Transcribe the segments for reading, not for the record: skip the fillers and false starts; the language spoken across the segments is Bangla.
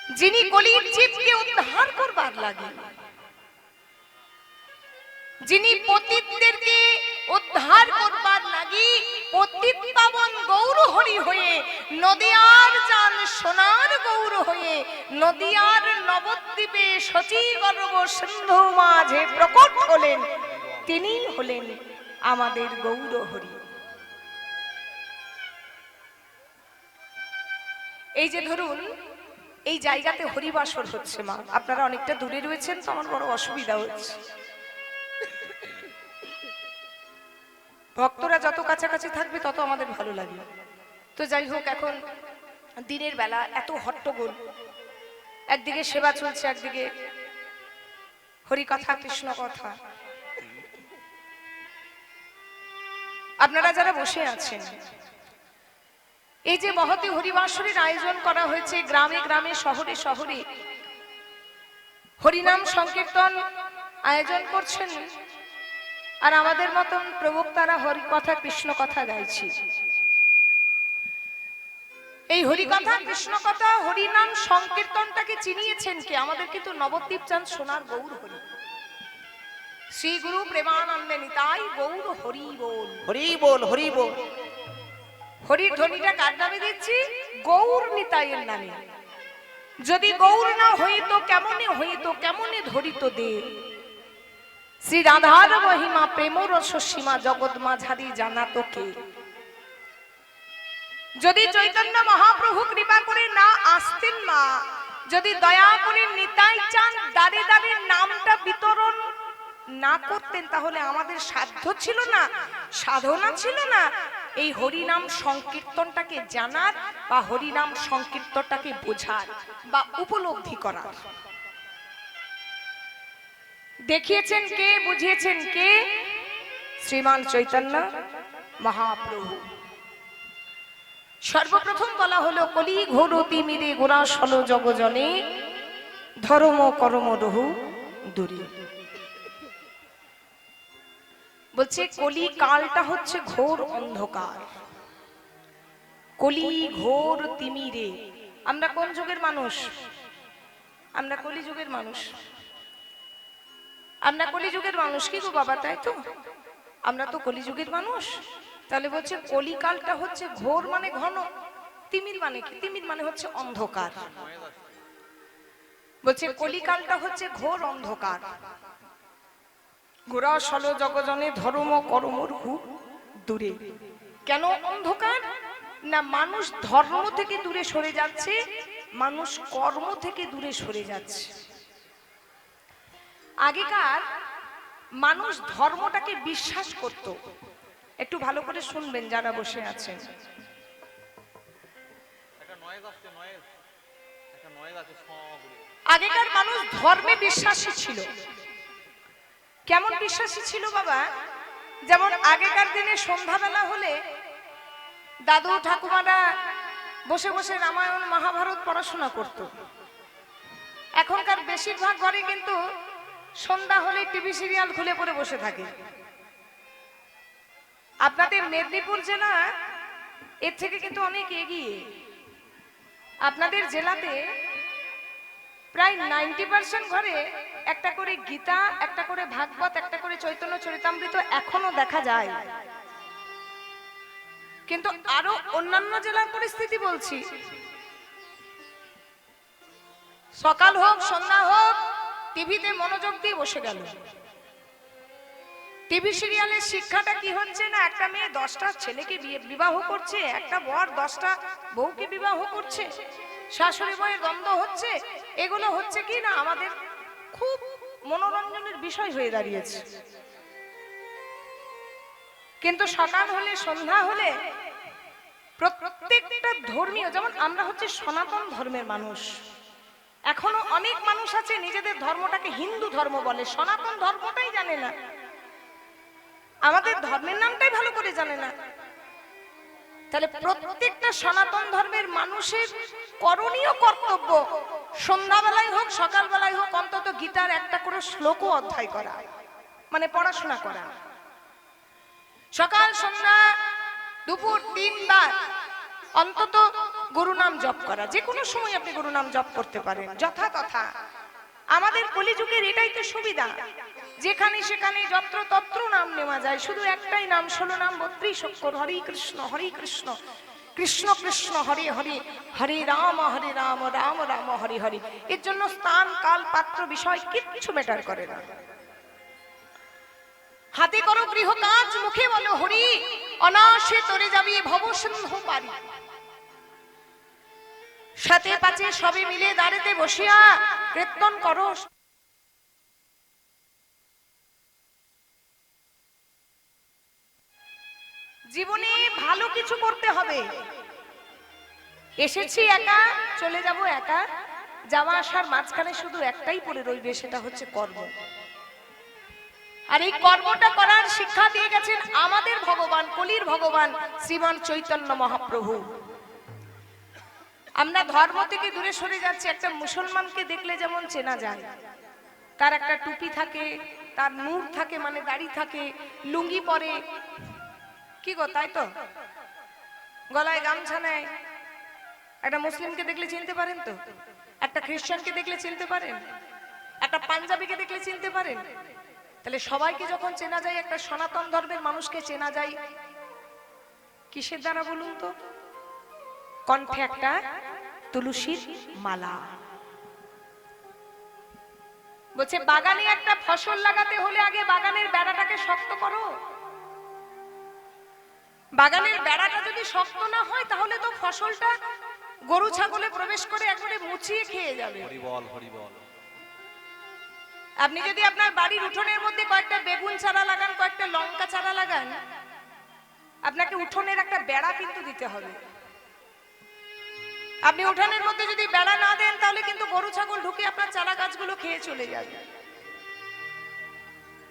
যিনি কলির জীবকে উদ্ধার করবার লাগে, যিনি পতিতদেরকে উদ্ধার করবার লাগি পতিত পাবন গৌর হরি হয়ে নদিয়ার চান সোনার গৌর হয়ে নদিয়ার নবদ্বীপে শচী গর্ভ সিন্ধু মাঝে প্রকট হলেন, তিনি হলেন আমাদের গৌর হরি। এই যে ধরুন এই জায়গাতে হরিবাসর হচ্ছে মা, আপনারা অনেকটা দূরে রয়েছেন তো আমার বড় অসুবিধা হচ্ছে। ভক্তরা যত কাছাকাছি থাকবে তত আমাদের ভালো লাগবে। তো যাই হোক, এখন দিনের বেলা এত হট্টগোল, একদিকে সেবা চলছে, একদিকে হরিকথা কৃষ্ণ কথা। আপনারা যারা বসে আছেন, এই যে মহতী হরিবাসরের আয়োজন করা হয়েছে, গ্রামে গ্রামে শহরে শহরে হরিনাম সংকীর্তন আয়োজন করছেন, আর আমাদের মতন প্রবক্তারা হরিকথা কৃষ্ণ কথা গাইছি। এই হরিকথা কৃষ্ণ কথা হরিনাম সংকীর্তনটাকে চিনিয়েছেন কে? আমাদের কিন্তু নবদ্বীপ চাঁদ সোনার গৌর হরি, শ্রী গুরু প্রেমানন্দে নিতাই গৌর হরি বল, হরি বল, হরি বল। হরির ধ্বনিটা কার নামে দিচ্ছি? গৌর নিতাইয়ের নামে। যদি গৌর না হইতো কেমনে হইতো, কেমনে ধরিত দে শ্রী রাধার মহিমা প্রেম রস সীমা জগৎ মাঝারি জানাতো কে। যদি চৈতন্য মহাপ্রভু কৃপা করে না আসতেন মা, যদি দয়া করে নিতাই চাঁদ দাঁড়ে দাঁড়ে নামটা বিতরণ না করতেন, তাহলে আমাদের সাধ্য ছিল না, সাধনা ছিল না এই হরিনাম সংকীর্তনটাকে জানার বা হরিনাম সংকীর্তনটাকে বোঝার বা উপলব্ধি করার। দেখিয়েছেন কে, বুঝিয়েছেন কে? শ্রীমান চৈতন্য মহাপ্রভু। সর্বপ্রথম বলা হলো কলি ঘোর তিমিরে গোরা সল জগজনে ধর্ম করম রহু দূরে। বলছে কলি কালটা হচ্ছে ঘোর অন্ধকার, কলি ঘোর তিমিরে। আমরা কোন যুগের মানুষ? আমরা কলি যুগের মানুষ। আমরা কলিযুগের মানুষ কি গো বাবা? তাই তো, আমরা তো কলিযুগের মানুষ। তাহলে বলছে কলিকালটা হচ্ছে ঘোর মানে ঘন, তিমির মানে কি? তিমির মানে হচ্ছে অন্ধকার। বলছে কলিকালটা হচ্ছে ঘোর অন্ধকার। গোরা সল জগজনে ধর্ম কর্মর হু দূরে। কেন অন্ধকার? না মানুষ ধর্ম থেকে দূরে সরে যাচ্ছে, মানুষ কর্ম থেকে দূরে সরে যাচ্ছে। আগেকার মানুষ ধর্মটাকে বিশ্বাস করত। একটু ভালো করে শুনবেন যারা বসে আছেন। আগেকার মানুষ ধর্মে বিশ্বাসী ছিল। কেমন বিশ্বাসী ছিল বাবা? যেমন আগেকার দিনে সন্ধ্যাবেলা হলে দাদু ঠাকুমারা বসে বসে রামায়ণ মহাভারত পড়াশোনা করত। এখনকার বেশিরভাগ ঘরে কিন্তু সন্ধ্যা হলে টিভি সিরিয়াল খুলে পড়ে বসে থাকে। আপনাদের মেদিনীপুর জেলা এর থেকে কিন্তু অনেক এগিয়ে। আপনাদের জেলাতে প্রায় 90% ঘরে একটা করে গীতা, একটা করে ভাগবত, একটা করে চৈতন্য চরিতামৃত এখনো দেখা যায়। কিন্তু আরো অন্যান্য জেলার পরিস্থিতি বলছি, সকাল হোক সন্ধ্যা হোক টিভিতে মনোযোগ দিয়ে বসে গেল। টিভি সিরিয়ালের শিক্ষাটা কি হচ্ছে? না একটা মেয়ে 10টা ছেলেকে বিবাহ করছে, একটা বর 10টা বউকে বিবাহ করছে, শাশুড়ি বউয়ের দ্বন্দ্ব হচ্ছে। এগুলো হচ্ছে কি না আমাদের খুব মনোরঞ্জনের বিষয় হয়ে দাঁড়িয়েছে। কিন্তু সকাল হলে সন্ধ্যা হলে প্রত্যেকটা ধর্মীয়, যেমন আমরা হচ্ছে সনাতন ধর্মের মানুষ, এখনো অনেক মানুষ আছে নিজেদের ধর্মটাকে হিন্দু ধর্ম বলে, সনাতন ধর্মটাই জানে না, আমাদের ধর্মের নামটাই ভালো করে জানে না। তাহলে প্রত্যেকটা সনাতন ধর্মের মানুষের করণীয় কর্তব্য সন্ধ্যাবেলায় হোক সকালবেলায় হোক অন্তত গীতার একটা করে শ্লোকও অধ্যায় করা, মানে পড়াশোনা করা। সকাল সন্ধ্যা দুপুর 3 বার অন্তত গুরু নাম জপ করা, যে কোনো সময় আপনি গুরু নাম জপ করতে পারেন যথা তথা। আমাদের কলিযুগের এটাই তো সুবিধা, যেখানে সেখানে যত্র তত্র নাম নেওয়া যায়, শুধু একটাই নাম, 16 নাম 32 অক্ষর, হরে কৃষ্ণ কৃষ্ণ কৃষ্ণ হরে হরে, হরে রাম রাম রাম হরে হরে। এর জন্য স্থান কাল পাত্র বিষয় কিচ্ছু ম্যাটার করে না। হাতে করো গৃহ কাজ, মুখে বলো হরি, অনাশে তরে যাবি ভব সিন্ধু পারি। সাথে পাচে সবে মিলে দাঁড়েতে বসিয়া কীর্তন করো। জীবনে ভালো কিছু করতে হবে। এসেছি একা, চলে যাব একা, যাওয়া আসার মাঝখানে শুধু একটাই পড়ে রইবে, সেটা হচ্ছে কর্ম। আর এই কর্মটা করার শিক্ষা দিয়ে গেছেন আমাদের ভগবান, কলির ভগবান শ্রীমান চৈতন্য মহাপ্রভু। আমরা ধর্ম থেকে দূরে সরে যাচ্ছি। একটা মুসলমানকে দেখলে যেমন চেনা যায়, তার একটা টুপি থাকে, তার নূর থাকে, মানে দাড়ি থাকে, লুঙ্গি পরে, কি গো তাই তো, গলায় গামছা নেয়। একটা মুসলিমকে দেখলে চিনতে পারেন তো? একটা খ্রিস্টানকে দেখলে চিনতে পারেন? একটা পাঞ্জাবিকে দেখলে চিনতে পারেন? তাহলে সবাইকে যখন চেনা যায়, একটা সনাতন ধর্মের মানুষকে চেনা যায় কিসের দ্বারা বলুন তো? কণ্ঠে একটা তুলসীর মালা। বলছে বাগানে একটা ফসল লাগাতে হলে আগে বাগানের বেড়াটাকে শক্ত করো। বাগানের বেড়াটা যদি শক্ত না হয়, তাহলে তো ফসলটা গরু ছাগলে প্রবেশ করে একবারে মুচিয়ে খেয়ে যাবে। হরিবল হরিবল। আপনি যদি আপনার বাড়ির উঠোনের মধ্যে কয়েকটা বেগুন চারা লাগান, কয়েকটা লঙ্কা চারা লাগান, আপনাকে উঠোনের একটা বেড়া কিন্তু দিতে হবে। আপনি উঠানের মধ্যে যদি বেড়া না দেন, তাহলে কিন্তু গরু ছাগল ঢুকে আপনার চারা গাছগুলো খেয়ে চলে যাবে।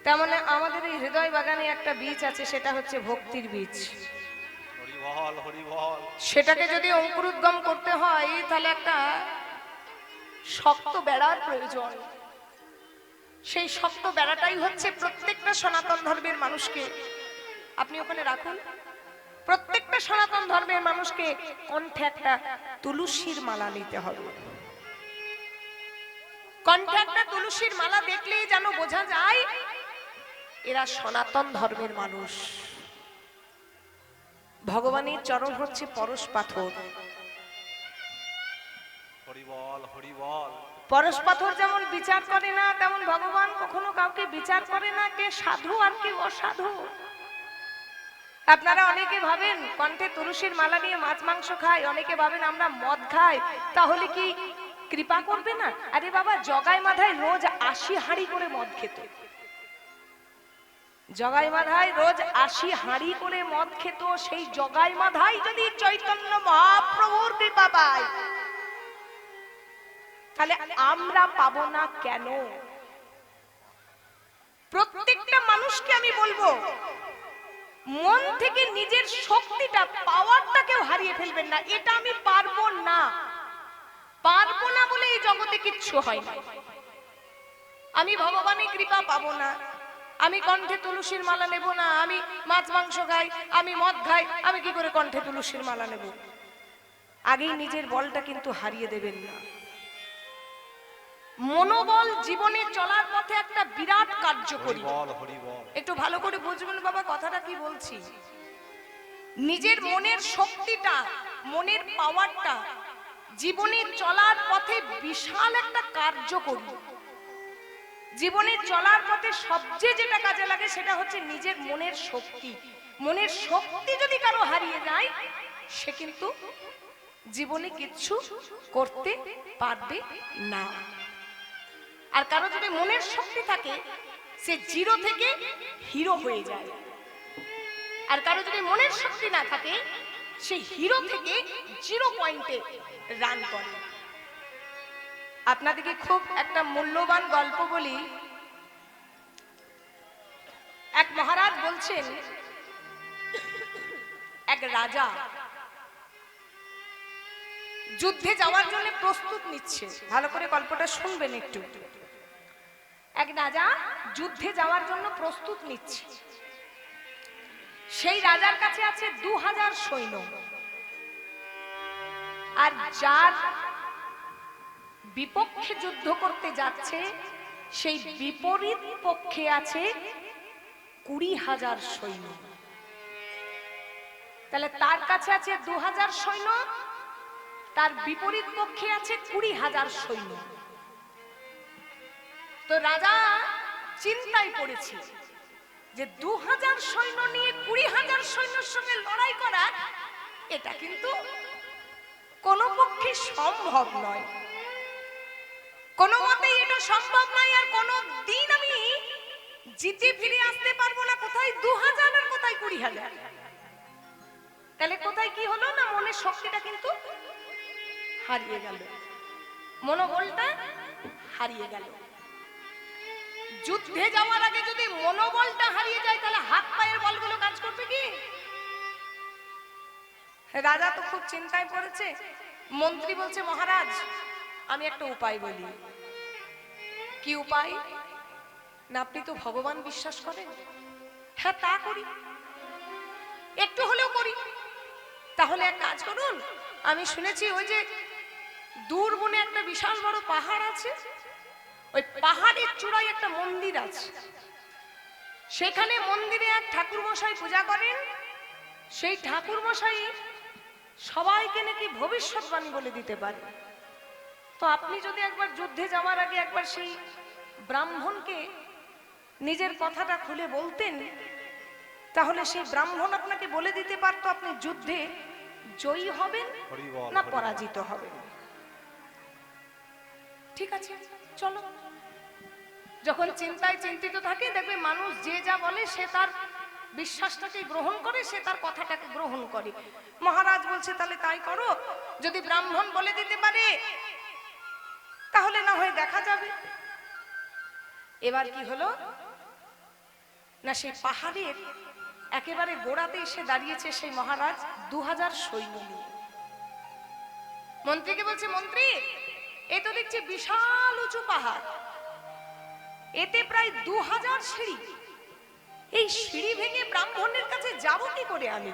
তেমন আমাদের এই হৃদয় বাগানে একটা বীজ আছে, সেটা হচ্ছে ভক্তির বীজ। সেটাকে যদি অঙ্কুরোদ্গম করতে হয়, তাহলে একটা শক্ত বেড়ার প্রয়োজন। সেই শক্ত বেড়াটাই হচ্ছে প্রত্যেকটা সনাতন ধর্মের মানুষকে, আপনি ওখানে রাখুন, প্রত্যেকটা সনাতন ধর্মের মানুষকে কণ্ঠে একটা তুলসীর মালা নিতে হবে। কণ্ঠে একটা তুলসীর মালা দেখলেই যেন বোঝা যায় এরা সনাতন ধর্মের মানুষ। ভগবানের চরণ হচ্ছে পরশ পাথর। হরিবল হরিবল। পরশ পাথর যেমন বিচার করে না, তেমন ভগবান কখনো কাউকে বিচার করে না কে সাধু আর কে অসাধু। আপনারা অনেকে ভাবেন কণ্ঠে তুলসীর মালা নিয়ে মাছ মাংস খায়, অনেকে ভাবেন আমরা মদ খাই, তাহলে কি কৃপা করবে না? আরে বাবা, জগাই মাধায় রোজ 80 হাঁড়ি করে মদ খেত। জগাই মাধায় রোজ 80 হাঁড়ি করে মদ খেত। সেই জগাই মাধাই যদি চৈতন্য মহাপ্রভুর কৃপা পায়, তাহলে আমরা পাবো না কেন? প্রত্যেকটা মানুষকে আমি বলবো, মন থেকে নিজের শক্তিটা, পাওয়ারটাকেও হারিয়ে ফেলবেন না। এটা আমি পারবো না, পারবো না বলে এই জগতে কিচ্ছু হয় না। আমি ভগবানের কৃপা পাবো না, আমি কণ্ঠে তুলসীর মালা নেব না, আমি মাছ মাংস খাই, আমি মদ খাই, আমি কি করে কণ্ঠে তুলসীর মালা নেব? আগেই নিজের বলটা কিন্তু হারিয়ে দেবেন না। মনোবল জীবনে চলার পথে একটা বিরাট কার্যকরী। একটু ভালো করে বুঝবেন বাবা কথাটা কি বলছি। নিজের মনের শক্তিটা, মনের পাওয়ারটা জীবনে চলার পথে বিশাল একটা কার্যকরী। জীবনে চলার পথে সবচেয়ে যেটা কাজে লাগে, সেটা হচ্ছে নিজের মনের শক্তি। মনের শক্তি যদি কারো হারিয়ে যায়, সে কিন্তু জীবনে কিচ্ছু করতে পারবে না। আর কারো যদি মনের শক্তি থাকে, সে জিরো থেকে হিরো হয়ে যায়। আর কারো যদি মনের শক্তি না থাকে, সে হিরো থেকে 0 পয়েন্টে রান করে। আপনাদেরকে খুব একটা মূল্যবান গল্প বলি। এক মহারাজ বলছেন, এক রাজা যুদ্ধে যাওয়ার জন্য প্রস্তুত নিচ্ছে। ভালো করে গল্পটা শুনবেন একটু। এক রাজা যুদ্ধে যাওয়ার জন্য প্রস্তুত নিচ্ছে। সেই রাজার কাছে আছে 2000 সৈন্য। আর যার বিপক্ষে যুদ্ধ করতে যাচ্ছে সেই বিপরীত পক্ষে আছে 20,000 সৈন্য। তাহলে তার কাছে আছে 2,000 সৈন্য, তার বিপরীত পক্ষে আছে 20,000 সৈন্য। তো রাজা চিন্তায় পড়েছে যে 2,000 সৈন্য নিয়ে 20,000 সৈন্যের সঙ্গে লড়াই করা এটা কিন্তু কোনো পক্ষে সম্ভব নয়, কোনো মতেই এটা সম্ভব নয়। আর কোনো দিন আমি জিতে ফিরে আসতে পারবো না। কোথায় 2,000 আর কোথায় 20,000? তাহলে কোথায় কি হলো না, মনের শক্তিটা কিন্তু হারিয়ে গেল, মনোবলটা হারিয়ে গেল। যুদ্ধে যাওয়ার আগে যদি মনোবলটা হারিয়ে যায় তাহলে হাত পায়ের বলগুলো কাজ করবে কি? রাজা তো খুব চিন্তায় পড়েছে। মন্ত্রী বলছে, মহারাজ আমি একটা উপায় বলি। কি উপায়? না আপনি তো ভগবান বিশ্বাস করেন। হ্যাঁ তা করি, একটু হলেও করি। তাহলে এক কাজ করুন, আমি শুনেছি ওই যে দূরবনে একটা বিশাল বড় পাহাড় আছে, ওই পাহাড়ের চূড়ায় একটা মন্দির আছে। সেখানে মন্দিরে এক ঠাকুর মশাই পূজা করেন। সেই ঠাকুর মশাই সবাইকে নাকি ভবিষ্যৎবাণী বলে দিতে পারে। তো আপনি যদি একবার যুদ্ধে যাওয়ার আগে একবার সেই ব্রাহ্মণকে নিজের কথাটা খুলে বলতেন, তাহলে সেই ব্রাহ্মণ আপনাকে বলে দিতে পারতো আপনি যুদ্ধে জয়ী হবেন না পরাজিত হবেন। ঠিক আছে চলো। যখন চিন্তায় চিন্তিত থাকে দেখবে মানুষ যে যা বলে সে তার বিশ্বাসটাকে গ্রহণ করে, সে তার কথাটাকে গ্রহণ করে। মহারাজ বলছে তাহলে তাই করো, যদি ব্রাহ্মণ বলে দিতে পারে তাহলে না হয় দেখা যাবে। এবার কি হলো না, সেই পাহাড়ের একেবারে গোড়াতে এসে দাঁড়িয়েছে সেই মহারাজ 2,000 সৈন্য নিয়ে। মন্ত্রীকে বলছে, মন্ত্রী এই তো দেখছি বিশাল উঁচু পাহাড়, এতে প্রায় 2,000 সিঁড়ি। এই সিঁড়ি ভেঙে ব্রাহ্মণের কাছে যাব কি করে আমি?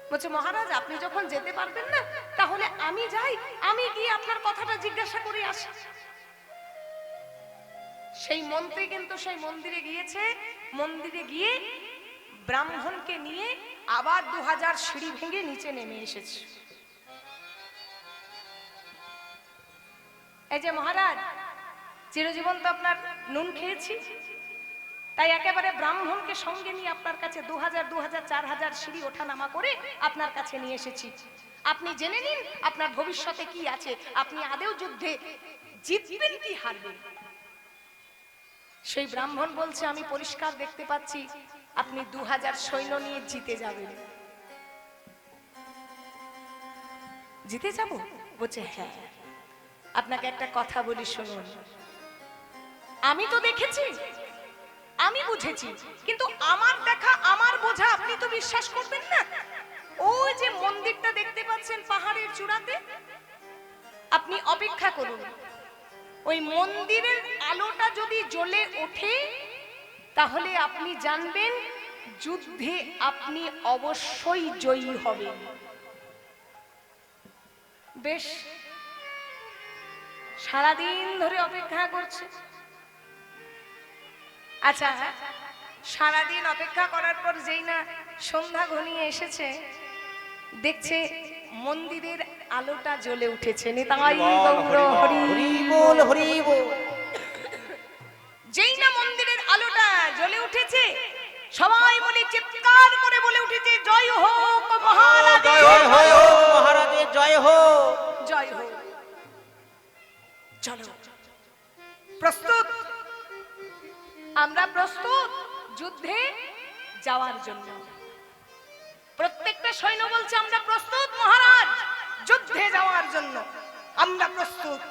বলছে, মহারাজ আপনি যখন যেতে পারবেন না তাহলে আমি যাই, আমি গিয়ে আপনার কথাটা জিজ্ঞাসা করে আসি। সেই মন্ত্রী কিন্তু সেই মন্দিরে গিয়েছে। মন্দিরে গিয়ে ব্রাহ্মণকে নিয়ে আবার 2,000 সিঁড়ি ভেঙে নিচে নেমে এসেছে। এই যে মহারাজ, চিরজীবন তো আপনার নুন খেয়েছি, তাই একেবারে ব্রাহ্মণকে সঙ্গে নিয়ে আপনার কাছে 2,000, 4,000 সিঁড়ি ওঠা নামা করে আপনার কাছে নিয়ে এসেছি। আপনি জেনে নিন আপনার ভবিষ্যতে কি আছে, আপনি আদেও যুদ্ধে জিতবেন কি হারবেন। সেই ব্রাহ্মণ বলছে, আমি পরিষ্কার দেখতে পাচ্ছি আপনি 2,000 সৈন্য নিয়ে জিতে যাবেন। জিতে যাব? বলছে হ্যাঁ। আপনাকে একটা কথা বলি শুনুন, আমি তো দেখেছি, আমি বুঝেছি, কিন্তু আমার দেখা আমার বোঝা আপনি তো বিশ্বাস করবেন না। ওই যে মন্দিরটা দেখতে পাচ্ছেন পাহাড়ের চূড়াতে, আপনি অপেক্ষা করুন। ওই মন্দিরের আলোটা যদি জ্বলে ওঠে তাহলে আপনি জানবেন যুদ্ধে আপনি অবশ্যই জয়ী হবেন। বেশ, সারাদিন ধরে অপেক্ষা করছে। আচ্ছা, সারাদিন অপেক্ষা করার পর যেই না সন্ধ্যা ঘনিয়ে এসেছে, দেখছে মন্দিরের আলোটা জ্বলে উঠেছে। নিতাই গৌর হরি বল, হরি বল। যেই না মন্দিরের আলোটা জ্বলে উঠেছে, সবাই বলে চিৎকার করে বলে উঠেছে, জয় হোক মহারাজের, জয় হোক মহারাজের, জয় হোক, জয় হোক। চলো প্রস্তুত, আমরা প্রস্তুত যুদ্ধে যাওয়ার জন্য। প্রত্যেকটা সৈন্য বলছে আমরা প্রস্তুত মহারাজ, যুদ্ধে যাওয়ার জন্য আমরা প্রস্তুত।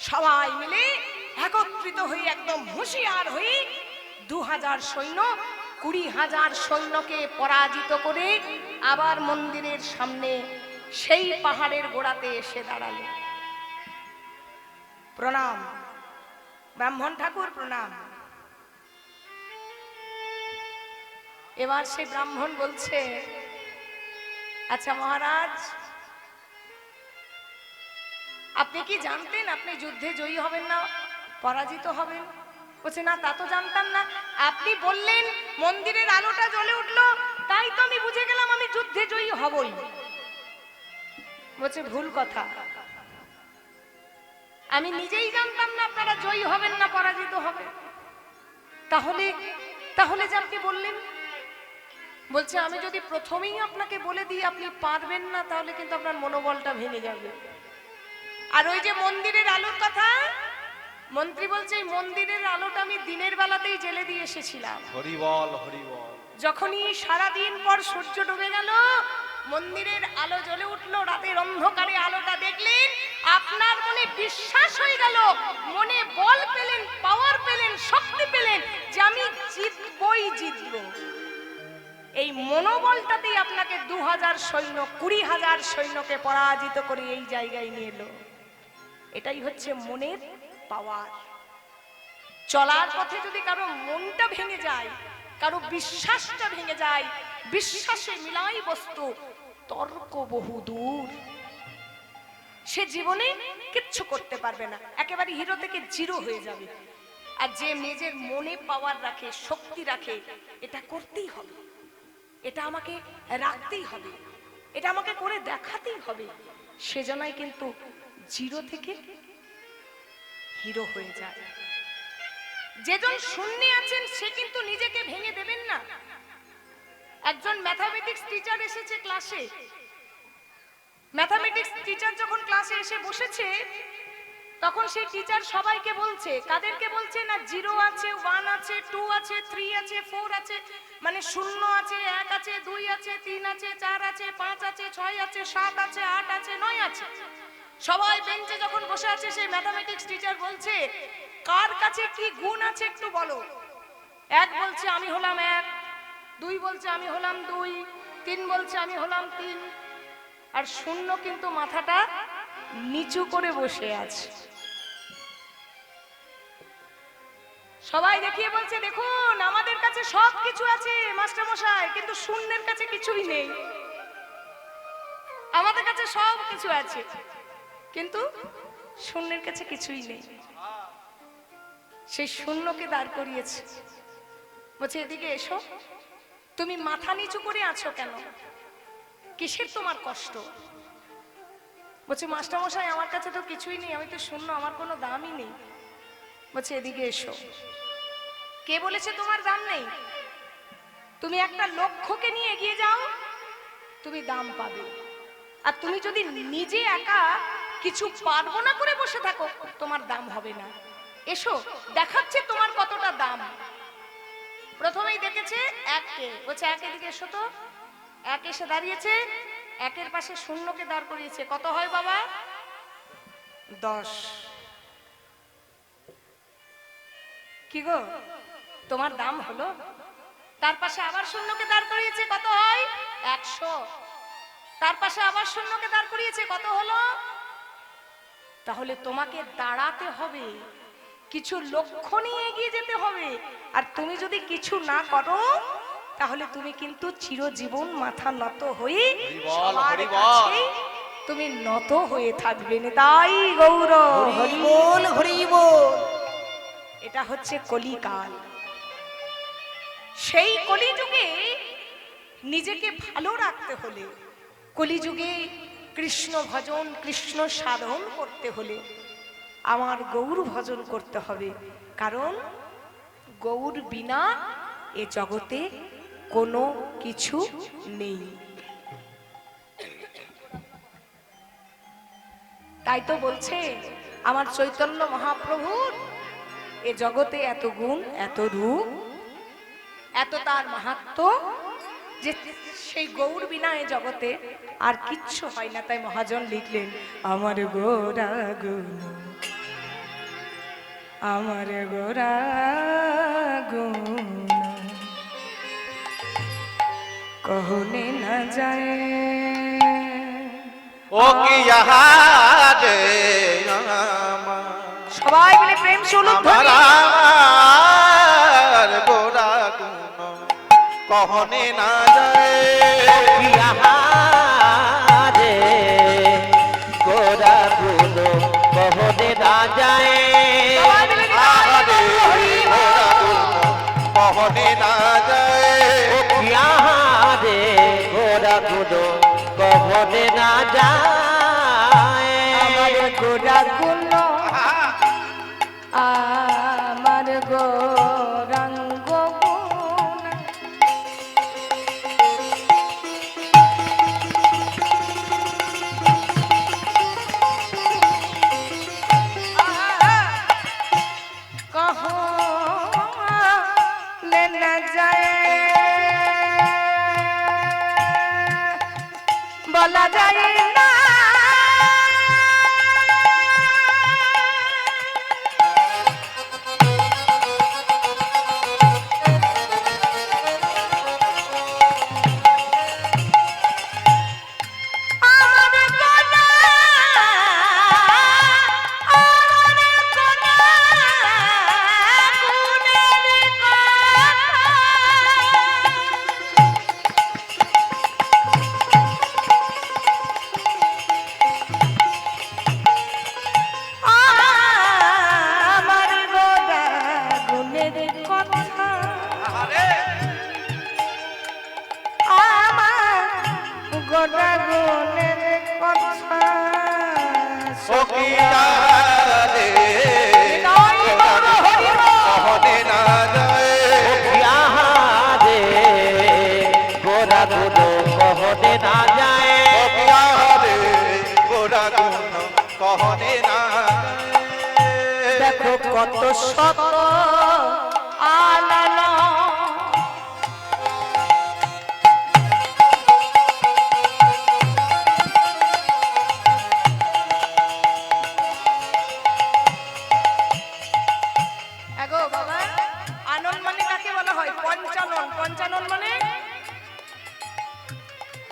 সবাই মিলে একত্রিত হয়ে একদম হুঁশিয়ার হয়ে 2,000 সৈন্য 20,000 সৈন্যকে পরাজিত করে আবার মন্দিরের সামনে সেই পাহাড়ের গোড়াতে এসে দাঁড়ালো। প্রণাম ব্রাহ্মণ ঠাকুর, প্রণাম। এবার সে ব্রাহ্মণ বলছে, আচ্ছা মহারাজ আপনি কি জানতেন আপনি যুদ্ধে জয়ী হবেন না, পরাজিত হবেন? বলছে না, তা তো জানতাম না। আপনি বললেন মন্দিরের আলোটা জ্বলে উঠলো, তাই তো আমি বুঝে গেলাম আমি যুদ্ধে জয়ী হবই। বলছে ভুল কথা, আমি নিজেই জানতাম না আপনারা জয়ী হবেন না পরাজিত হবেন। তাহলে তাহলে যে আপনি বললেন? বলছে আমি যদি প্রথমেই আপনাকে বলে দিই আপনি পারবেন না, তাহলে কিন্তু আপনার মনোবলটা ভেঙে যাবে। আর ওই যে মন্দিরের আলোর কথা, মন্ত্রী বলছে এই মন্দিরের আলোটা আমি দিনের বেলাতেই জ্বেলে দিয়ে এসেছিলাম। হরি বল, হরি বল। যখনই সারাদিন পর সূর্য ডুবে গেল, মন্দিরের আলো জ্বলে উঠলো, রাতের অন্ধকারে আলোটা দেখলেন, আপনার মনে বিশ্বাস হয়ে গেল, মনে বল পেলেন, পাওয়ার পেলেন, শক্তি পেলেন যে আমি জিতবই জিতব। এই মনোবলটাতেই আপনাকে 2000 সৈন্য, 20,000 সৈন্যকে পরাজিত করে এই জায়গায় নিয়ে এলো। এটাই হচ্ছে মনের পাওয়ার। চলার পথে যদি কারো মনটা ভেঙে যায়, কারো বিশ্বাসটা ভেঙে যায়, বিশ্বাসে মিলাই বস্তু, তর্ক বহু দূর, সে জীবনে কিচ্ছু করতে পারবে না, একেবারে হিরো থেকে জিরো হয়ে যাবে। আর যে নিজের মনে পাওয়ার রাখে, শক্তি রাখে, এটা করতেই হবে, এটা আমাকে রাখতেই হবে, এটা আমাকে করে দেখাতেই হবে, সেজন্যই কিন্তু জিরো থেকে হিরো হয়ে যায়। যেজন শূন্যে আছেন সে কিন্তু নিজেকে ভেঙে দেবেন না। একজন ম্যাথামেটিক্স টিচার এসেছে ক্লাসে, ম্যাথামেটিক্স টিচার যখন ক্লাসে এসে বসেছে, তখন সেই টিচার সবাইকে বলছে, কাদেরকে বলছে না, 0 আছে, 1 আছে, 2 আছে, 3 আছে, 4 আছে, মানে 0 আছে, 1 আছে, 2 আছে, 3 আছে, 4 আছে, 5 আছে, 6 আছে, 7 আছে, 8 আছে, 9 আছে। সবাই বেঞ্চে যখন বসে আছে, সেই ম্যাথামেটিক্স টিচার বলছে, কার কাছে কি গুণ আছে একটু বলো। 1 বলছে আমি হলাম 1, 2 বলছে আমি হলাম 2, 3 বলছে আমি হলাম 3, আর 0 কিন্তু মাথাটা নিচু করে বসে আছে। সবাই দেখিয়ে বলছে, দেখুন আমাদের কাছে সব কিছু আছে মাস্টার মশাই, কিন্তু শূন্যের কাছে কিছুই নেই। আমাদের কাছে সব কিছু আছে, কিন্তু শূন্যের কাছে কিছুই নেই। সেই শূন্যকে দাঁড় করিয়েছে, বলছে এদিকে এসো, তুমি মাথা নিচু করে আছো কেন, কিসের তোমার কষ্ট? বলছে মাস্টার মশাই আমার কাছে তো কিছুই নেই, আমি তো শূন্য, আমার কোনো দামই নেই। বলছে এদিকে এসো। কে বলেছে তোমার দাম নেই? তুমি একটা লক্ষ্যকে নিয়ে এগিয়ে যাও, তুমি দাম পাবে। আর তুমি যদি নিজে একা কিছু পারবো না করে বসে থাকো, তোমার দাম হবে না। এসো, দেখাচ্ছে তোমার কতটা দাম। প্রথমেই দেখেছে 1কে, বলছে 1 এদিকে এসো তো। 1 এসে দাঁড়িয়েছে, 1-এর পাশে 0কে দাঁড় করিয়েছে। কত হয় বাবা? 10। কি গো, তোমার দাম হলো? তার পাশে আবার 0কে দাঁড় করিয়েছে, কত হয়? 100। তার পাশে আবার 0কে দাঁড় করিয়েছে, কত হলো? তাহলে তোমাকে দাঁড়াতে হবে, কিছু লক্ষ্য নিয়ে এগিয়ে যেতে হবে। আর তুমি যদি কিছু না করো, তাহলে তুমি কিন্তু চিরজীবন মাথা নত হয়ে সবার কাছে তুমি নত হয়ে থাকবে। তাই গৌর হরি বল, হরি বল। এটা হচ্ছে কলিকাল। সেই কলিযুগে নিজেকে ভালো রাখতে হলে, কলিযুগে কৃষ্ণ ভজন, কৃষ্ণ সাধন করতে হলে আমার গৌর ভজন করতে হবে। কারণ গৌর বিনা এ জগতে কোনো কিছু নেই। তাই তো বলছে আমার চৈতন্য মহাপ্রভুর এ জগতে এত গুণ, এত রূপ, এত তার মাহাত্ম্য, যে সেই গৌর বিনা এ জগতে আর কিচ্ছু হয় না। তাই মহাজন লিখলেন, আমার গোরা গুণ, আমার গোরা গুণ কহনে না যায়। ও কি রে সবাই মিলে প্রেম শুনুন। আমার গোরা গুণ কহনে না যায়, রে গোরা গুণ যায় আমার গোরা গুণ আমার গৌরাঙ্গ গুণ कहले न जाए বলা যায় না সখিয়া রে কহনে না যায় রে গোরা গুণ কহনে না যায় সখিয়া রে গোরা গুণ কহনে না যায়। দেখো কত শত আনন এগো বাবা আনন মানে কাকে বলা হয় পঞ্চানন পঞ্চানন মানে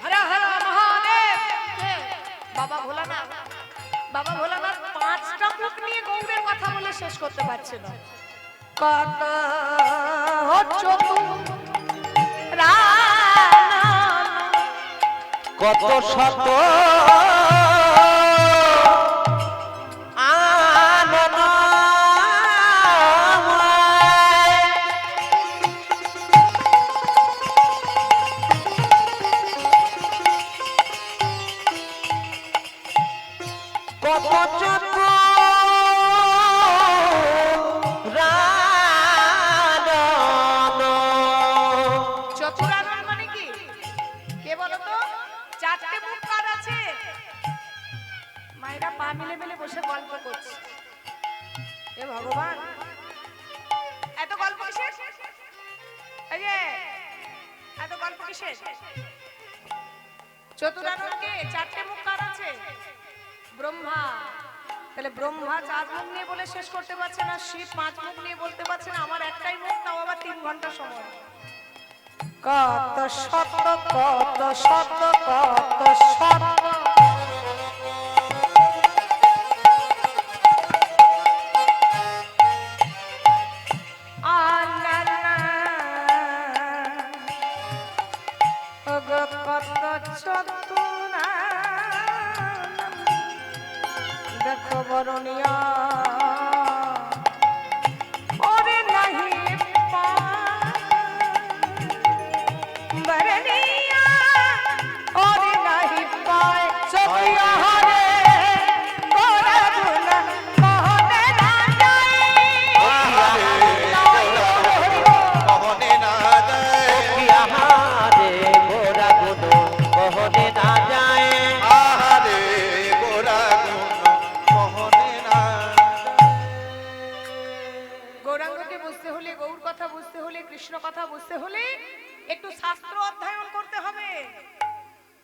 হর হর মহাদেব কে? বাবা ভোলানাথ বাবা ভোলানাথ পাঁচটা মুখ নিয়ে গৌরের কথা বলে শেষ করতে পারছে না কত চতু কত শত আনন কত চতুরানন মানে কি কে বলো তো চারটে মুখ কার আছে মায়েরা পা মিলে মিলে বসে গল্প করছে এ ভগবান এত গল্প কিসের এই যে এত গল্প কিসের চতুরাননকে চারটে মুখ কার আছে ব্রহ্মা তাহলে ব্রহ্মা চার মুখ নিয়ে বলে শেষ করতে পারছে না শিব পাঁচ মুখ নিয়ে বলতে পারছে না আমার একটাই মুখ তাও আবার 3 ঘন্টা সময় কত শত কত শত কত শত আনানা ওগো কত চতুরা দেখো বরণিয়া ওরে নাহি বরণিয়া ওরে নাহি পায় সখিয়া রে গোরা গুণ কহনে না যায় কহনে না যায় রে গোরা গুণ কহনে না যায় আহারে গোরা গুণ কহনে না গৌরাঙ্গকে বুঝতে হলে গৌর কথা বুঝতে হলে কৃষ্ণ কথা বুঝতে হলে একটু শাস্ত্র অধ্যয়ন করতে হবে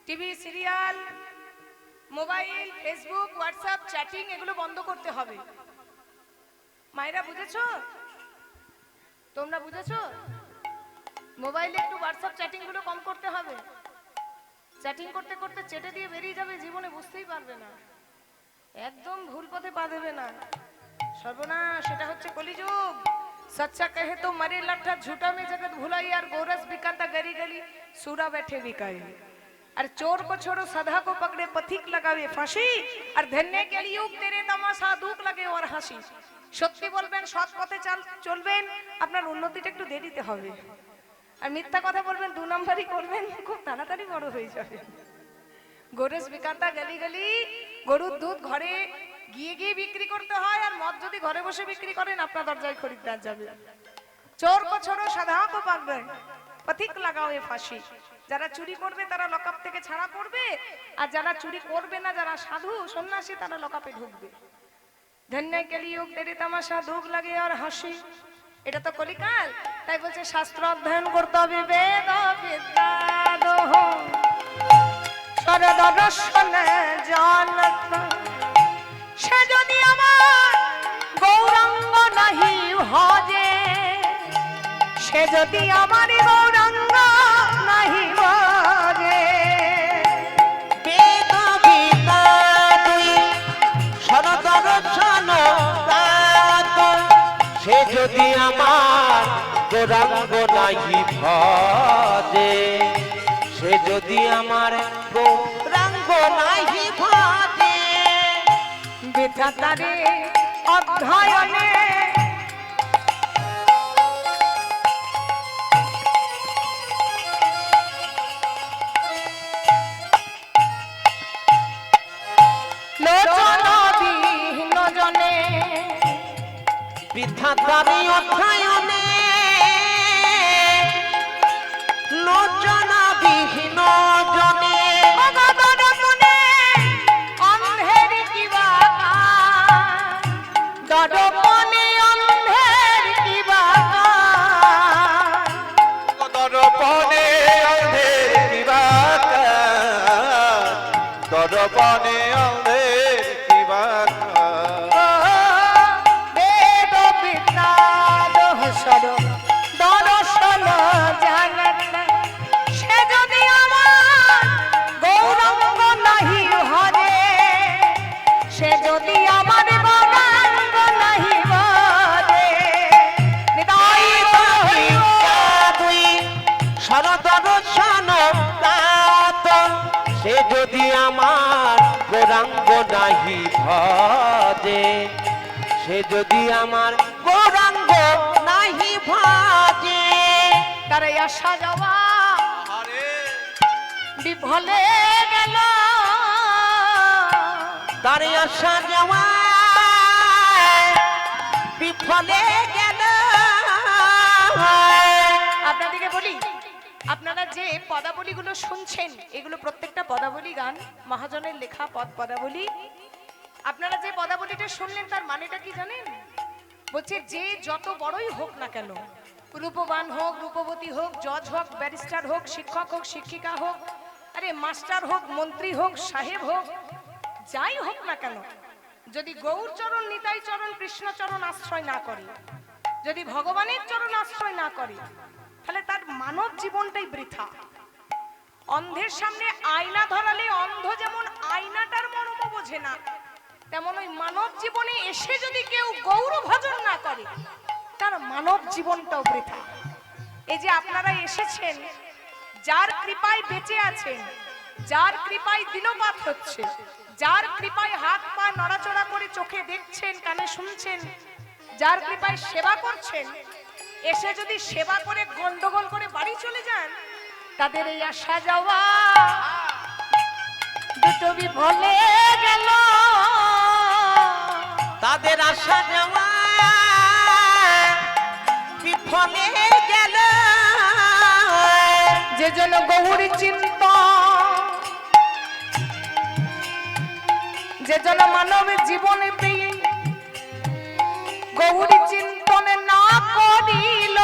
TV serial mobile Facebook WhatsApp chatting এগুলো বন্ধ করতে হবে মায়েরা বুঝেছো তোমরা বুঝেছো মোবাইলে একটু হোয়াটসঅ্যাপ চ্যাটিং গুলো কম করতে হবে চ্যাটিং করতে করতে চেটে দিয়ে বেরিয়ে যাবে জীবনে বুঝতেই পারবে না একদম ভুল পথে পা দেবে না সর্বনাশ সেটা হচ্ছে কলিযুগ सच्चा कहे तो मरे लट्ठा झूठा में जगत भुलाई और गोरस बिकाता गली गली सूरा बैठे बिकाई अरे चोर को छोड़ो सदा को पकड़े पथिक लगावे फांसी और धन्य के लिए युग तेरे तमाशा दुख लगे और हाসি সত্যি বলবেন সৎ পথে চলবেন আপনার উন্নতিটা একটু দেরিতে হবে আর মিথ্যা কথা বলবেন 2 নম্বরই করবেন খুব তাড়াতাড়ি বড় হয়ে যাবে গোরেস বিকাতা গলি গলি গরুর দুধ ঘরে গিয়ে গিয়ে বিক্রি করতে হয়, আর মদ যদি ঘরে বসে বিক্রি করেন আপনার দরজায় খরিদ্দার যাবে। চোর কো ছোড়ো সাধা কো পাকড়ে, পথিক লাগাও এ ফাঁসি। যারা চুরি করবে তারা লকআপ থেকে ছাড়া পড়বে, আর যারা চুরি করবে না, যারা সাধু সন্ন্যাসী, তারা লকআপে ঢুকবে। ধন্য কলিযুগ তেরে তামাশা ধূপ লাগে আর হাসি। এটা তো কলিকাল, তাই বলছে শাস্ত্র অধ্যয়ন করতে হবে, বেদ বিদ্যা দোহ শরদ দর্শনে জানত। সে যদি আমার গৌরাঙ্গ নাহি ভজে, সে যদি আমার গৌরাঙ্গ নাহি ভজে। বেদ বিদ্যা দুই সরদর্শন প্রাত, সে যদি আমার গৌরাঙ্গ নাহি ভজে, সে যদি আমার গৌরাঙ্গ নাহি ভজে। বিধাতারে অধ্যয়নে লোচনবিহীন জনে, বিধাতারি অধ্যয়নে লোচনাবিহীন জনে, অগদর মনে অন্ধের কিবা কাজ, দর্পণে অন্ধের কিবা কাজ। দর্পণে অন্ধের কিবা কাজ, দর্পণে অন্ধের কিবা কাজ। বেদ বিদ্যা দহসর দর্শন জানত, সে যদি আমার গৌরাঙ্গ নাহি ভজে, সে যদি আমার গৌরাঙ্গ নাহি ভজে। নিতাই হরিব দুই সরদর্শন প্রাত, সে যদি আমার গৌরাঙ্গ নাহি ভজে, সে যদি আমার গৌরাঙ্গ নাহি ভজে। তারে আসা যাওয়া বিফলে গেল, তারে আসা যাওয়া বিফলে গেল। আপনাদেরকে বলি, আপনারা যে পদাবলীগুলো শুনছেন, এগুলো প্রত্যেকটা পদাবলী গান, মহাজনের লেখা পদাবলী। আপনারা যে পদাবলীটা শুনলেন তার মানেটা কি জানেন? বলছে যে যত বড়ই হোক না কেন, রূপবান হোক, রূপবতী হোক, জজ হোক, ব্যারিস্টার হোক, শিক্ষক হোক, শিক্ষিকা হোক, আরে মাস্টার হোক, মন্ত্রী হোক, সাহেব হোক, যাই হোক না কেন, যদি গৌরচরণ, নিতাই চরণ, কৃষ্ণচরণ আশ্রয় না করে, যদি ভগবানের চরণ আশ্রয় না করে, তাহলে তার মানব জীবনটাই বৃথা। অন্ধের সামনে আয়না ধরালে অন্ধ যেমন আয়নাটার মর্ম বোঝে না, তেমন ওই মানব জীবনে এসে যদি কেউ গৌর ভজন না করে, তার মানব জীবনটাও বৃথা। এই যে আপনারা এসেছেন, যার কৃপায় বেঁচে আছেন, যার কৃপায় দিনপাত হচ্ছে, যার কৃপায় হাত পা নড়াচড়া করে চোখে দেখছেন, কানে শুনছেন, যার কৃপায় সেবা করছেন, এসে যদি সেবা করে গন্ডগোল করে বাড়ি চলে যান, তাদের এই আসা যাওয়া দুটো বিফলে গেল। তাদের আসা যাওয়া বিফলে গেল। যে জন গৌর চিন্ত, যে জন মানব জীবনে পেয়ে গৌর চিন্তনে না করিল,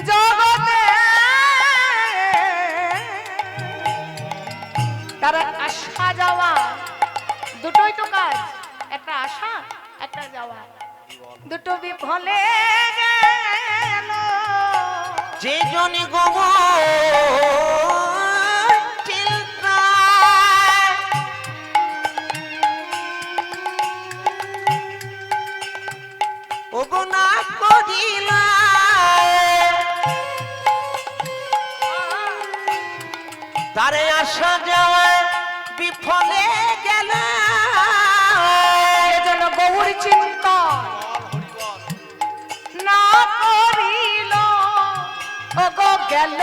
জগতে তারা আসা যাওয়া দুটোই তো কাজ, একটা আসা একটা যাওয়া, দুটো বিফলে গেল। যে জনে গো চিন্তা, ওগো না করিল, তারে আসা যাওয়া বিফলে গেল। যেন গৌর চিন্তা না করিল, ওগো গেল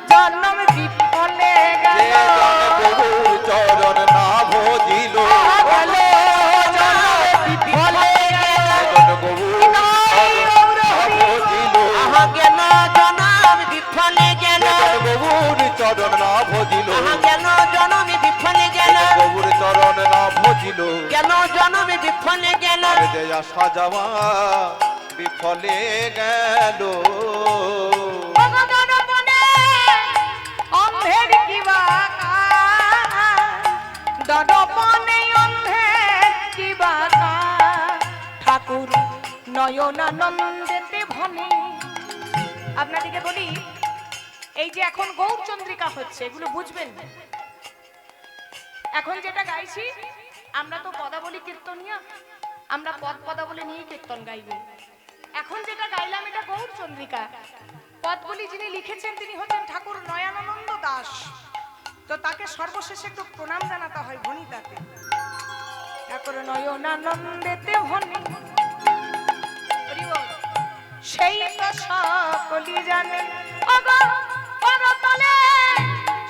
জন্ম বিফলে বিফলে যে গেল জন প্রভুর চরণ না ভজিল গেল জনমে বিফলে গেল যে জন প্রভুর চরণ না ভজিল আহা গেল জনম বিফলে গেল যে জন প্রভুর চরণ না ভজিল আহা গেল জনম বিফলে গেল প্রভুর চরণ না ভজিল গেল জনম বিফলে গেল যে আশা যাওয়া বিফলে গেল জনমনে অন্ধের কি বা দর্পণে অন্ধের কি বা ঠাকুর নয়নানন্দেতে ভনে। আপনাদেরকে বলি, এই যে এখন গৌরচন্দ্রিকা হচ্ছে, এগুলো বুঝবেন। এখন যেটা গাইছি আমরা তো পদাবলী কীর্তনিয়া, আমরা পদাবলী নিয়ে কীর্তন গাইব। এখন যেটা গাইলাম এটা গৌরচন্দ্রিকা। পদগুলি যিনি লিখেছেন তিনি হচ্ছেন ঠাকুর নয়নানন্দ দাস। তো তাকে সর্বশেষে একটু প্রণাম জানাতে হয় ভনিতাতে। ঠাকুর নয়নানন্দেতে ভনি, সেই তো সকলি জানে ওগো করতলে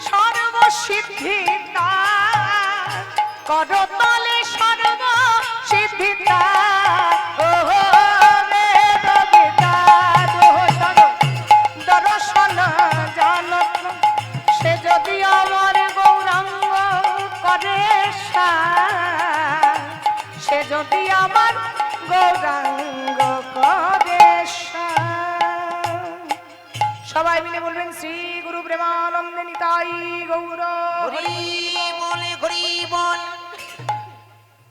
সর্বসিদ্ধি তার, করতলে সর্বসিদ্ধি তার। ওহো বেদবিদ্যা দর্শন জানত, সে যদি আমার গৌরাঙ্গ করে সার, সে যদি আমার গৌরাঙ্গ করে সার। সবাই মিলে বলবেন শ্রী গুরু প্রেমানন্দে নিতাই গৌর হরি বলে হরি বল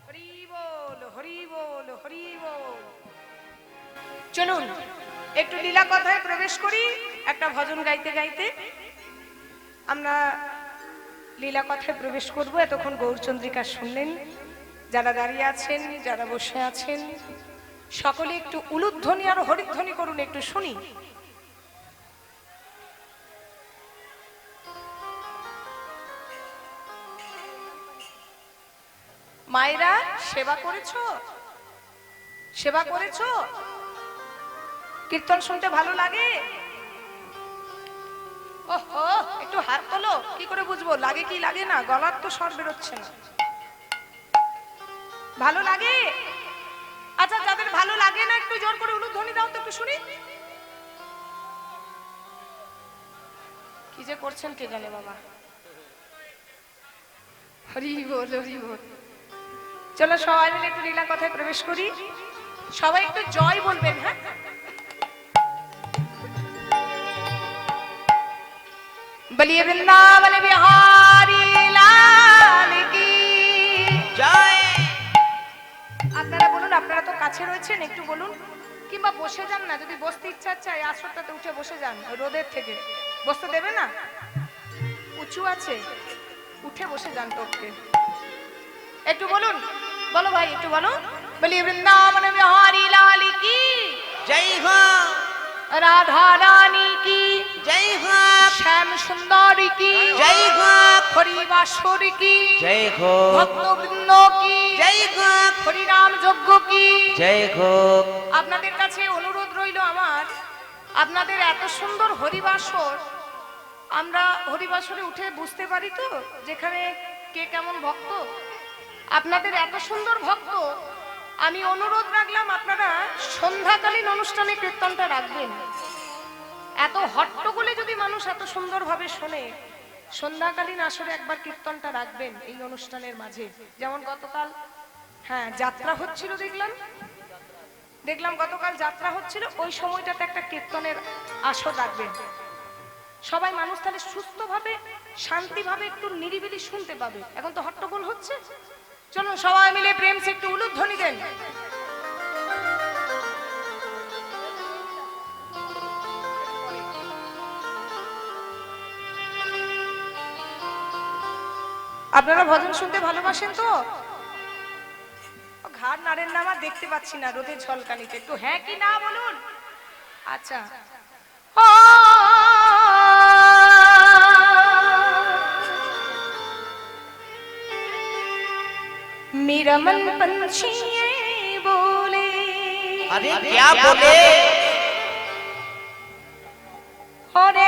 হরি বল হরি বল হরি বল। চলুন একটু লীলা কথায় প্রবেশ করি। একটা ভজন গাইতে গাইতে আমরা লীলা কথায় প্রবেশ করব। এতক্ষণ গৌরচন্দ্রিকা শুনলেন, যারা দাঁড়িয়ে আছেন, যারা বসে আছেন, সকলে একটু উলুধ্বনি আর হরিধ্বনি করুন, একটু শুনি। মায়েরা সেবা করেছো, সেবা করেছো? কীর্তন শুনতে ভালো লাগে? ওহো, একটু হাত তোলো। কি করে বুঝবো লাগে কি লাগে না? গলার তো স্বর বেরোচ্ছে না। ভালো লাগে? আচ্ছা, যাদের ভালো লাগে না একটু জোর করে উলুধ্বনি দাও তো, একটু শুনি। কি যে করছেন কে জানে বাবা। হরি বল হরি বল। চলো সবাই মিলে একটু লীলা কথায় প্রবেশ করি। সবাই একটু জয় বলবেন। হ্যাঁ, বলিয়ে বৃন্দাবন বিহারী লাল কি জয়। আপনারা বলুন, আপনারা তো কাছে রয়েছেন, একটু বলুন। কিংবা বসে যান না, যদি বসতে ইচ্ছা চাই আসরটাতে উঠে বসে যান। রোদের থেকে বসতে দেবে না, উঁচু আছে, উঠে বসে যান টপকে। একটু বলুন, বলো ভাই, একটু বলো। বলি বৃন্দাবন বিহারী লাল কি জয় হো, রাধা রানী কি জয় হো, শ্যাম সুন্দরী কি জয় হো, হরিবাসর কি জয় হো, ভক্তবৃন্দ কি জয় হো, হরিনাম যজ্ঞ কি। জয় হো। আপনাদের কাছে অনুরোধ রইল আমার, আপনাদের এত সুন্দর হরিবাসর, আমরা হরিবাসরে উঠে বুঝতে পারি তো যেখানে কে কেমন ভক্ত। আপনাদের এত সুন্দর ভক্ত, আমি অনুরোধ রাখলাম আপনারা সন্ধ্যাকালীন অনুষ্ঠানে কীর্তনটা রাখবেন। এত হট্টগোলে যদি মানুষ এত সুন্দরভাবে শোনে, সন্ধ্যাকালীন আসরে একবার কীর্তনটা রাখবেন এই অনুষ্ঠানের মাঝে। যেমন গতকাল হ্যাঁ যাত্রা হচ্ছিল, দেখলাম গতকাল যাত্রা হচ্ছিল, ওই সময়টাতে একটা কীর্তনের আসর রাখবেন। সবাই মানুষ তাহলে সুস্থভাবে শান্তিভাবে একটু নিরিবিলি শুনতে পাবে। এখন তো হট্টগোল হচ্ছে। চলো সবাই মিলে প্রেম সে একটু উলুধ্বনি দেন। আপনারা ভজন শুনতে ভালোবাসেন তো? ঘাড় নাড়েন না, আমার দেখতে পাচ্ছি না রোদের ঝলকানিতে। একটু হ্যাঁ কি না বলুন। আচ্ছা, मेरा मन पंछी बोले, अरे क्या बोले? अरे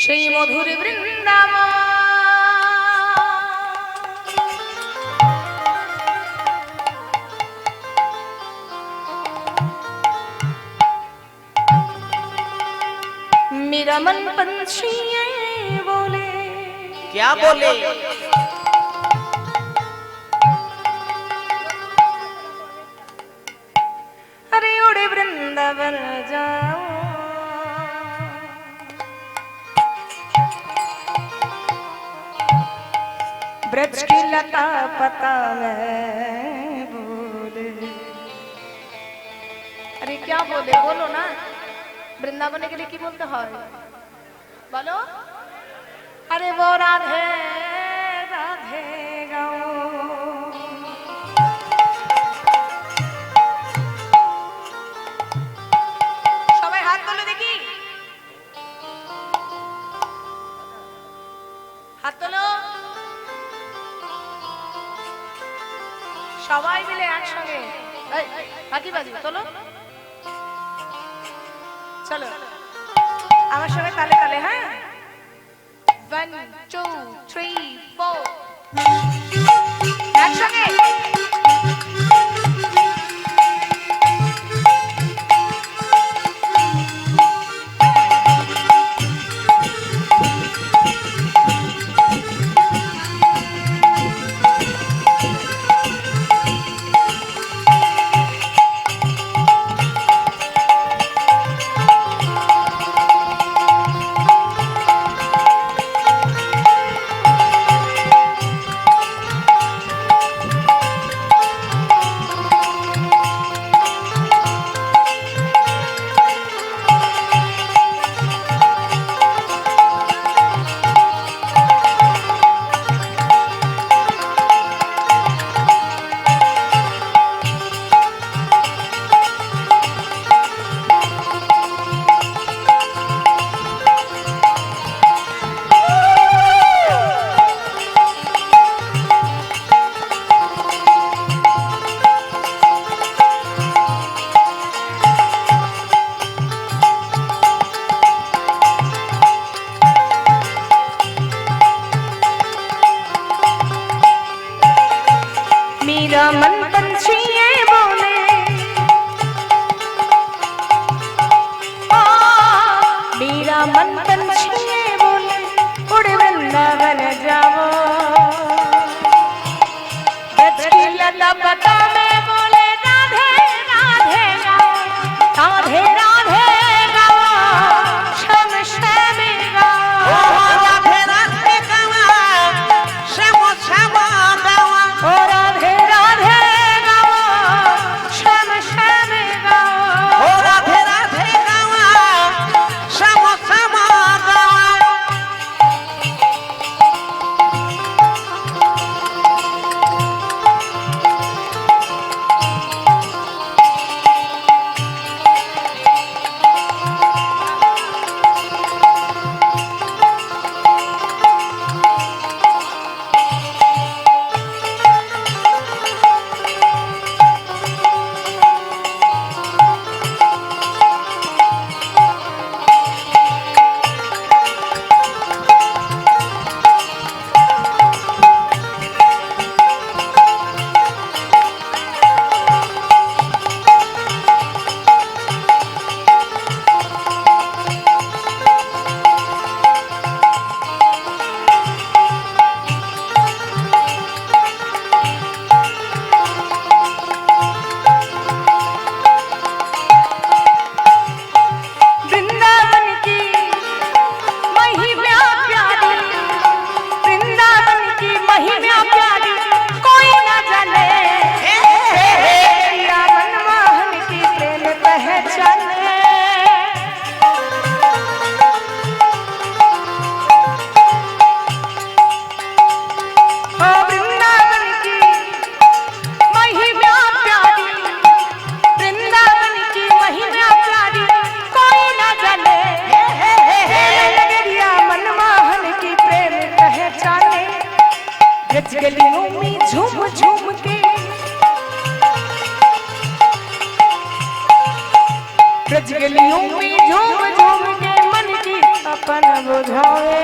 সেই মধুর বৃন্দাবন मेरा मन पंछी बोले क्या बोले? अरे उड़े वृंदावन जाओ ब्रज की लता पता में बोले। अरे क्या बोले, बोलो ना। वृंदावने के लिए की बोलते हैं, बोलो। अरे वो राधे राधे गाओ। সবাই হাত তোলো দেখি, হাত তোলো সবাই মিলে একসঙ্গে। বাকি বাজি তোলো, চলো আমার সঙ্গে তালে তালে। হ্যাঁ, 1 2 3 4 একসঙ্গে। मेरा मन पंछी बोले, मेरा मन पंछी बोले उड़ वृंदावन जाओ। ब्रज की लता पता में बोले राधे राधे गाओ, राधे राधे गाओ, श्याम श्याम गाओ। राधे राधे गावा, श्याम श्याम गावा। ओ राधे राधे गाओ, श्याम श्याम गाओ। ओ राधे राधे गावा, श्याम श्याम गावा। गलियों में झूम झूम के ब्रज गलियों में झूम झूम के मन की अपन बुझावे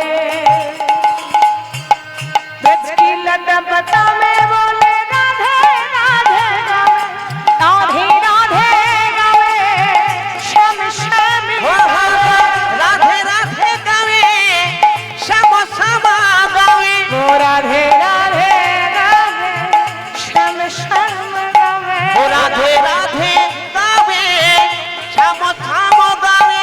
ब्रज की लता पता में बोले राधे राधे गावे राधे राधे गावे श्याम श्याम राधे राधे गावे श्याम श्याम गावे वो राधे राधे गावे श्याम श्याम गावे ओ राधे राधे गावे श्याम श्याम गावे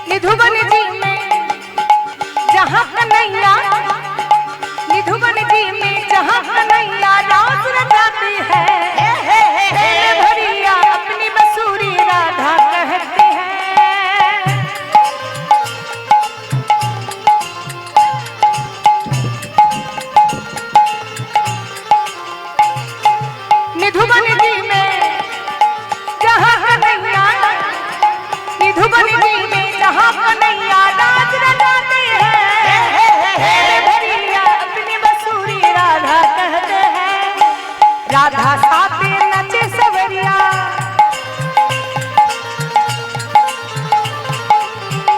निधुवन जी में जहाँ कन्हैया निधुवन जी में जहाँ कन्हैया राज रचाती है तेरे भरिया अपनी बसूरी राधा कहते हैं निधुवन जी में जहाँ कन्हैया निधुवन जी में जहाँ कन्हैया राज रचाते हैं तेरे भरिया अपनी बसूरी राधा कहते हैं राधा साथे नचे सवरिया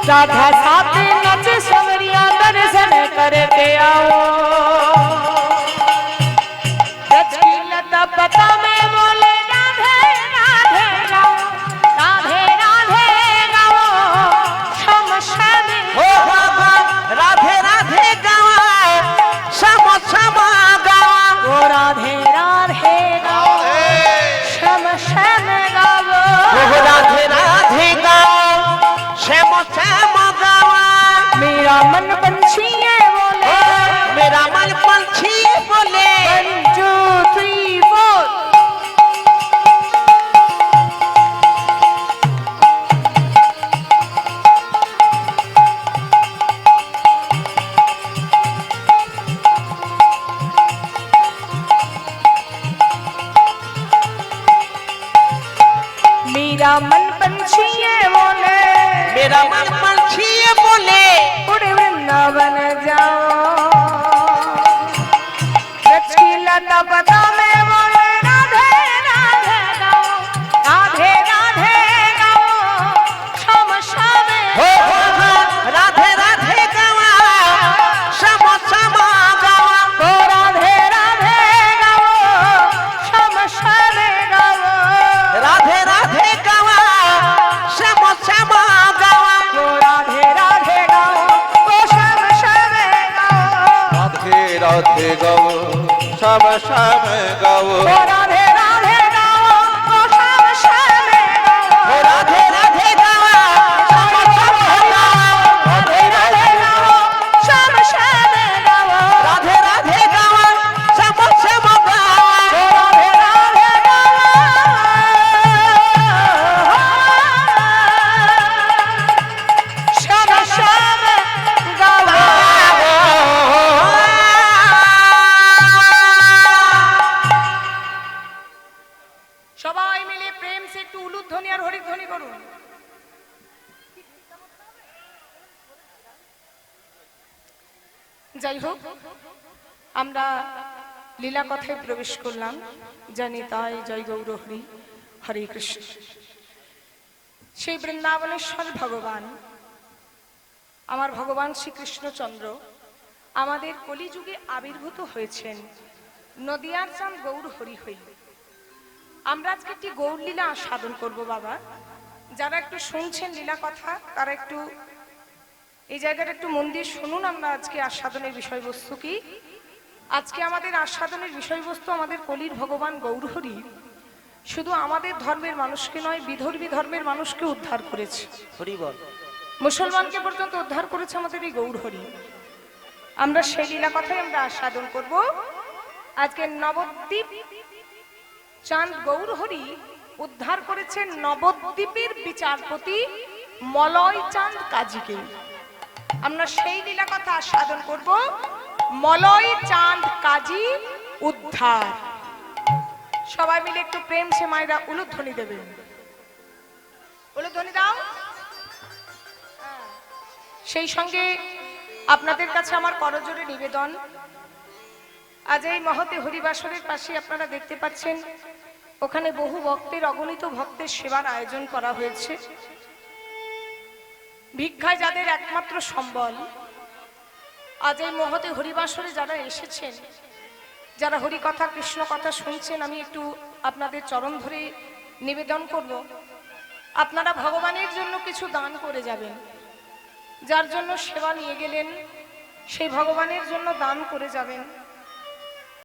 राधा साथे नचे सवरिया दर्शन करके आओ ब्रज की लता पता में बोले राधे राधे गाओ राधे राधे गाओ श्याम श्याम ओ बाबा राधे राधे गावा श्याम श्याम गावा ओ राधे राधे गाओ श्याम श्याम गाओ ओ राधे राधे गावा श्याम श्याम गावा मेरा मन पंछी है बोले मेरा मन पंछी बोले 1 2 3 4 मेरा मन पंछी है बोले मेरा मन पंछी बोले उड़े वृंदावन जाओ ब्रज की लता पता में बोले राधे राधे गाओ राधे राधे गाओ श्याम श्याम हो राधे राधे गावा श्याम श्याम गावा ओ राधे राधे गाओ श्याम श्याम गाओ राधे राधे गावा श्याम श्याम गावा ओ राधे राधे गाओ ओ श्याम श्याम गाओ राधे राधे गाओ श्याम श्याम गाओ ओ राधे राधे गाओ ओ श्याम श्याम गाओ हो राधे राधे गावा श्याम श्याम गावा राधे राधे गाओ श्याम श्याम गाओ राधे राधे गावा श्याम श्याम गावा राधे राधे गाओ श्याम श्याम गाओ সবাই মিলে প্রেম সে একটু উলুধ্বনি আর হরিধ্বনি করুন যাই হোক আমরা লীলা কথায় প্রবেশ করলাম জানি তাই জয় গৌর হরি হরে কৃষ্ণ সেই বৃন্দাবনেশ্বর ভগবান আমার ভগবান শ্রীকৃষ্ণচন্দ্র আমাদের কলিযুগে আবির্ভূত হয়েছেন নদিয়ার চাঁদ গৌর হরি হই আমরা আজকে একটি গৌর লীলা আস্বাদন করব বাবা। যারা একটু শুনছেন লীলা কথা তারা একটু এই জায়গাটা একটু মন দিয়ে শুনুন। আমরা আজকে আস্বাদনের বিষয়বস্তু কি? আজকে আমাদের আস্বাদনের বিষয়বস্তু আমাদের কলির ভগবান গৌরহরি শুধু আমাদের ধর্মের মানুষকে নয়, বিধর্মী ধর্মের মানুষকে উদ্ধার করেছে। হরি বল। মুসলমানকে পর্যন্ত উদ্ধার করেছে আমাদের এই গৌরহরি। আমরা সেই লীলা কথাই আমরা আস্বাদন করব। আজকে নবদ্বীপ চাঁদ গৌরহরি উদ্ধার করেছেন নবদ্বীপের বিচারপতি মলয় চাঁদ কাজীকে। আমরা সেই লীলা কথা আস্বাদন করব। মলয় চাঁদ কাজী উদ্ধার। সবাই মিলে একটু প্রেম সে মায়েরা উলুধ্বনি দেবেন। উলুধ্বনি দাও। সেই সঙ্গে আপনাদের কাছে আমার করজোড়ে নিবেদন, আজ এই মহতে হরিবাসরের পাশে আপনারা দেখতে পাচ্ছেন ওখানে বহু ভক্তের, অগণিত ভক্তের সেবার আয়োজন করা হয়েছে। ভিক্ষায় যাদের একমাত্র সম্বল, আজ এই মহতে হরিবাসরে যারা এসেছেন, যারা হরি কথা কৃষ্ণ কথা শুনছেন, আমি একটু আপনাদের চরণ ধরে নিবেদন করব, আপনারা ভগবানের জন্য কিছু দান করে যাবেন। যার জন্য সেবা নিয়ে গেলেন সেই ভগবানের জন্য দান করে যাবেন।